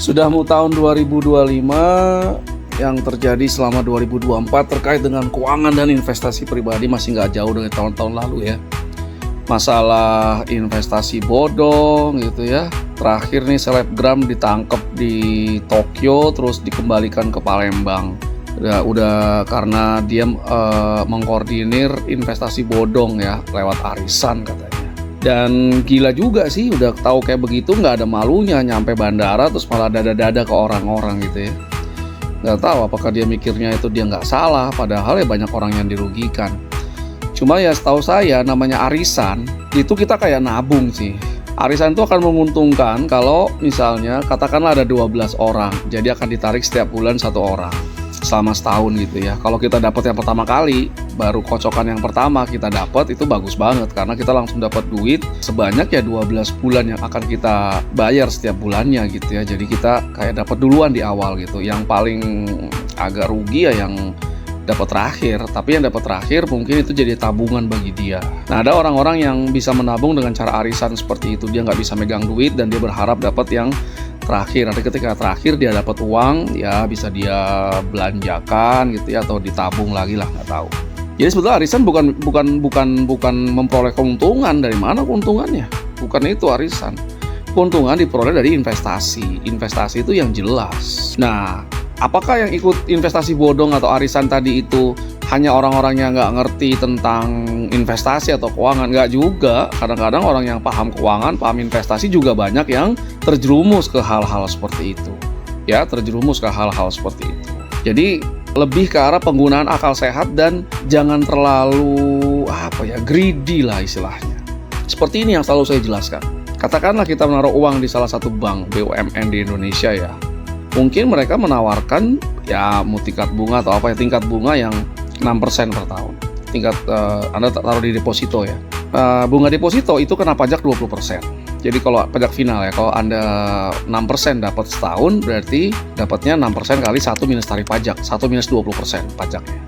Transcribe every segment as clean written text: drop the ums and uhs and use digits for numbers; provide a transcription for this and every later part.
Sudah mau tahun 2025, yang terjadi selama 2024 terkait dengan keuangan dan investasi pribadi masih nggak jauh dari tahun-tahun lalu ya. Masalah investasi bodong gitu ya. Terakhir nih selebgram ditangkap di Tokyo terus dikembalikan ke Palembang. Udah karena dia mengkoordinir investasi bodong ya lewat arisan katanya. Dan gila juga sih, udah tahu kayak begitu nggak ada malunya nyampe bandara terus malah dada-dada ke orang-orang gitu ya. Nggak tahu apakah dia mikirnya itu dia nggak salah, padahal ya banyak orang yang dirugikan. Cuma ya setahu saya namanya arisan, itu kita kayak nabung sih. Arisan itu akan menguntungkan kalau misalnya katakanlah ada 12 orang, jadi akan ditarik setiap bulan 1 orang selama setahun gitu ya. Kalau kita dapat yang pertama kali, baru kocokan yang pertama kita dapat, itu bagus banget karena kita langsung dapat duit sebanyak ya 12 bulan yang akan kita bayar setiap bulannya gitu ya. Jadi kita kayak dapat duluan di awal gitu. Yang paling agak rugi ya yang dapat terakhir, tapi yang dapat terakhir mungkin itu jadi tabungan bagi dia. Nah, ada orang-orang yang bisa menabung dengan cara arisan seperti itu. Dia nggak bisa megang duit dan dia berharap dapat yang terakhir. Nanti ketika terakhir dia dapat uang, ya bisa dia belanjakan gitu ya, atau ditabung lagi lah, nggak tahu. Jadi sebetulnya arisan bukan memperoleh keuntungan. Dari mana keuntungannya? Bukan itu arisan. Keuntungan diperoleh dari investasi. Investasi itu yang jelas. Nah, apakah yang ikut investasi bodong atau arisan tadi itu hanya orang-orang yang nggak ngerti tentang investasi atau keuangan? Nggak juga. Kadang-kadang orang yang paham keuangan, paham investasi juga banyak yang terjerumus ke hal-hal seperti itu. Ya, terjerumus ke hal-hal seperti itu. Jadi lebih ke arah penggunaan akal sehat dan jangan terlalu greedy lah istilahnya. Seperti ini yang selalu saya jelaskan. Katakanlah kita menaruh uang di salah satu bank BUMN di Indonesia ya. Mungkin mereka menawarkan ya tingkat bunga atau tingkat bunga yang 6% per tahun. Anda taruh di deposito ya. Bunga deposito itu kena pajak 20%. Jadi kalau pajak final ya, kalau Anda 6% dapat setahun, berarti dapatnya 6% kali 1 minus tarif pajak, 1 minus 20% pajaknya.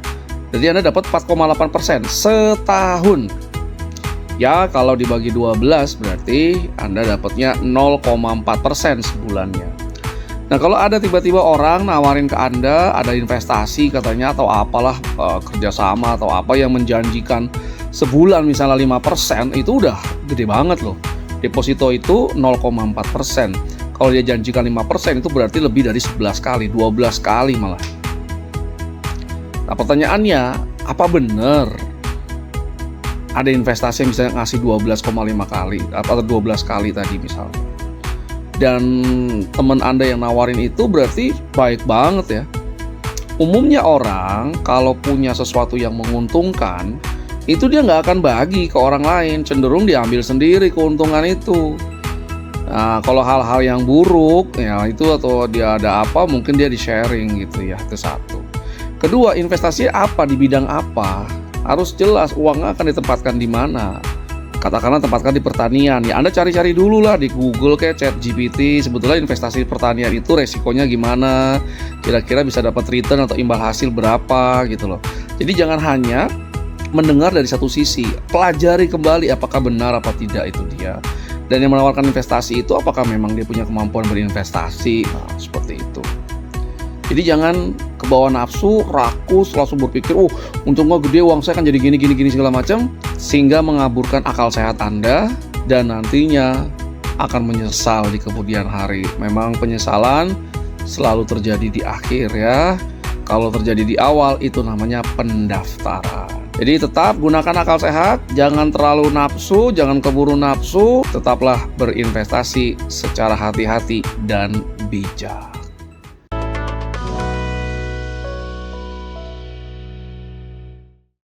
Jadi Anda dapat 4,8% setahun. Ya, kalau dibagi 12 berarti Anda dapatnya 0,4% sebulannya. Nah, kalau ada tiba-tiba orang nawarin ke Anda, ada investasi katanya atau apalah, kerjasama atau apa yang menjanjikan sebulan misalnya 5%, itu udah gede banget loh. Deposito itu 0,4%. Kalau dia janjikan 5% itu berarti lebih dari 11 kali, 12 kali malah. Nah, pertanyaannya, apa benar ada investasi yang bisa ngasih 12,5 kali atau 12 kali tadi misalnya? Dan teman Anda yang nawarin itu berarti baik banget ya. Umumnya orang kalau punya sesuatu yang menguntungkan, itu dia nggak akan bagi ke orang lain, cenderung diambil sendiri keuntungan itu. Nah, kalau hal-hal yang buruk ya itu atau dia ada apa mungkin dia di-sharing gitu ya, itu satu. Kedua, investasi apa, di bidang apa, harus jelas uangnya akan ditempatkan di mana. Katakanlah tempatkan di pertanian, ya Anda cari-cari dulu lah di Google kayak ChatGPT, sebetulnya investasi pertanian itu resikonya gimana, kira-kira bisa dapat return atau imbal hasil berapa gitu loh. Jadi jangan hanya mendengar dari satu sisi, pelajari kembali apakah benar apa tidak itu dia. Dan yang menawarkan investasi itu apakah memang dia punya kemampuan berinvestasi, nah, seperti itu. Jadi jangan kebawa nafsu, rakus, langsung berpikir, untungnya gede, uang saya kan jadi gini segala macam, sehingga mengaburkan akal sehat Anda dan nantinya akan menyesal di kemudian hari. Memang penyesalan selalu terjadi di akhir ya. Kalau terjadi di awal itu namanya pendaftaran. Jadi tetap gunakan akal sehat, jangan terlalu nafsu, jangan keburu nafsu, tetaplah berinvestasi secara hati-hati dan bijak.